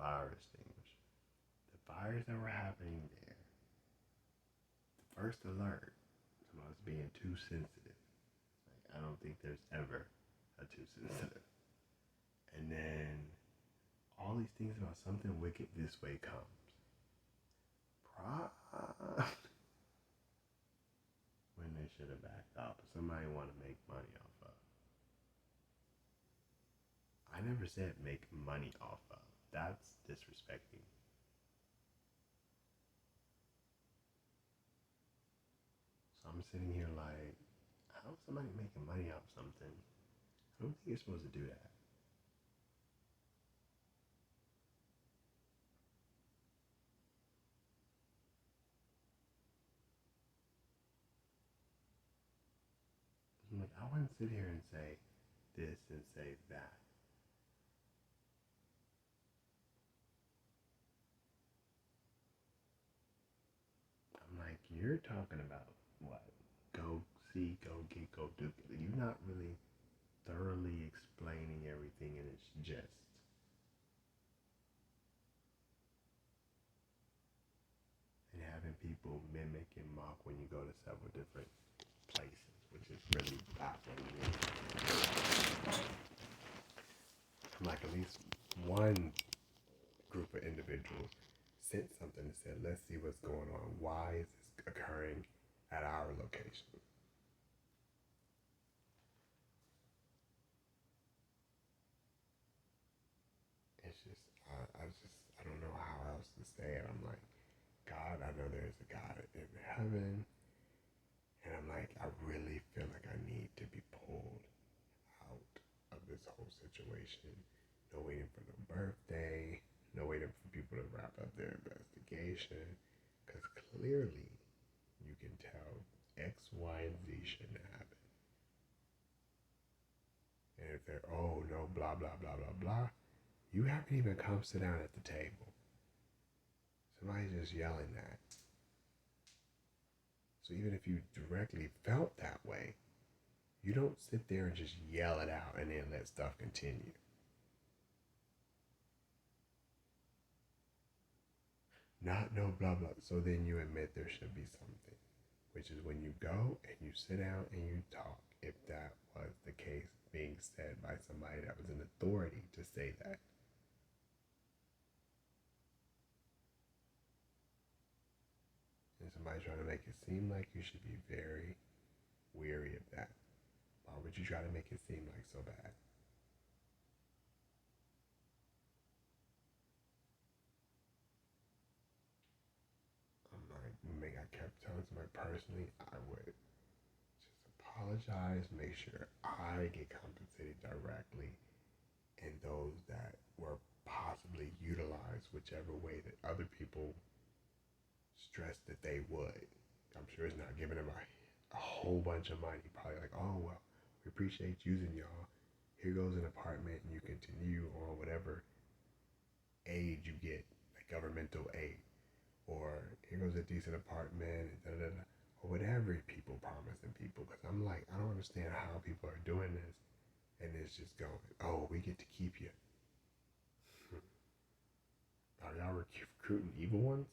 fire extinguisher. The fires that were happening there, the first alert about us being too sensitive. Like, I don't think there's ever a too sensitive. And then all these things about something wicked this way comes. Pride. When they should have backed up. Somebody want to make money off of. I never said make money off of. That's disrespecting. So I'm sitting here like, how's somebody making money off something? I don't think you're supposed to do that. I'm like, I wouldn't sit here and say this and say that. I'm like, you're talking about what? Go see, go get, go do. You're not really thoroughly explaining everything and it's just. And having people mimic and mock when you go to several different places, which is really baffling me. I'm like, at least one group of individuals sent something and said, let's see what's going on. Why is this occurring at our location? It's just, I don't know how else to say it. I'm like, God, I know there's a God in heaven. And I'm like, I really feel like I need to be pulled out of this whole situation. No waiting for the birthday, no waiting for people to wrap up their investigation. Because clearly you can tell X, Y, and Z shouldn't happen. And if they're, oh no, blah, blah, blah, blah, blah, you haven't even come sit down at the table. Somebody's just yelling that. So even if you directly felt that way, you don't sit there and just yell it out and then let stuff continue. Not no blah blah. So then you admit there should be something, which is when you go and you sit down and you talk. If that was the case being said by somebody that was in authority to say that. And somebody's trying to make it seem like you should be very weary of that. Why would you try to make it seem like so bad? I'm like, I kept telling somebody personally, I would just apologize, make sure I get compensated directly, and those that were possibly utilized whichever way that other people stressed that they would. I'm sure it's not giving them a whole bunch of money. Probably like, oh, well, we appreciate using y'all. Here goes an apartment, and you continue on whatever aid you get, like governmental aid. Or here goes a decent apartment, and da da da. Or whatever people promising people. Because I'm like, I don't understand how people are doing this. And it's just going, oh, we get to keep you. Are y'all recruiting evil ones?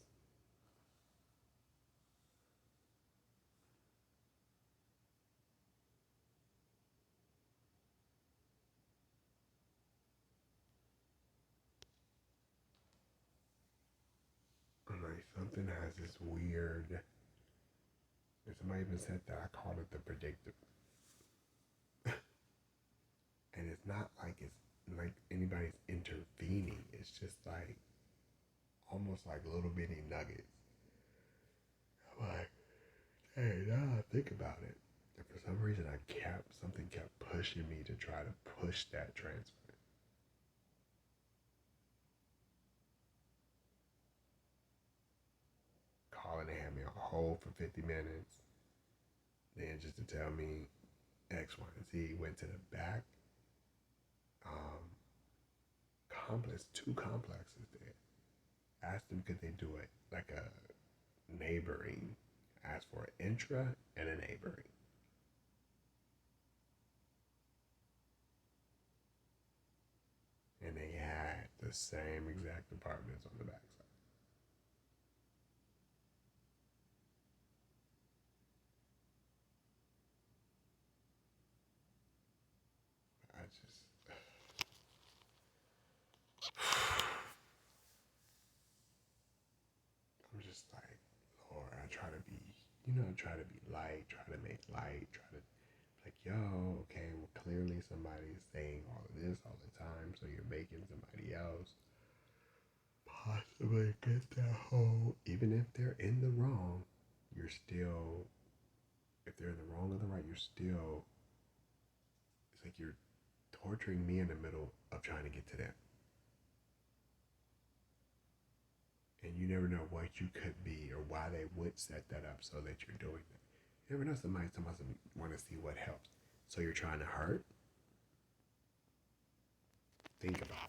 Like something has this weird. And somebody even said that I called it the predictive. And it's not like it's like anybody's intervening. It's just like almost like little bitty nuggets. I'm like, hey, now I think about it. And for some reason, something kept pushing me to try to push that transfer. Calling, they had me on hold for 50 minutes. Then just to tell me X, Y, and Z, went to the back um, complex, two complexes there. Asked them could they do it like a neighboring, asked for an intra and a neighboring. And they had the the same exact apartments on the backside. I just, I'm just like, Lord, I try to be, try to be light, try to make light, try to, like, yo, okay, well, clearly somebody's saying all of this all the time, so you're making somebody else possibly get that whole, even if they're in the wrong, you're still, if they're in the wrong or the right, you're still, it's like you're torturing me in the middle of trying to get to them. And you never know what you could be or why they would set that up so that you're doing that. You never know, somebody want to see what helps. So you're trying to hurt? Think about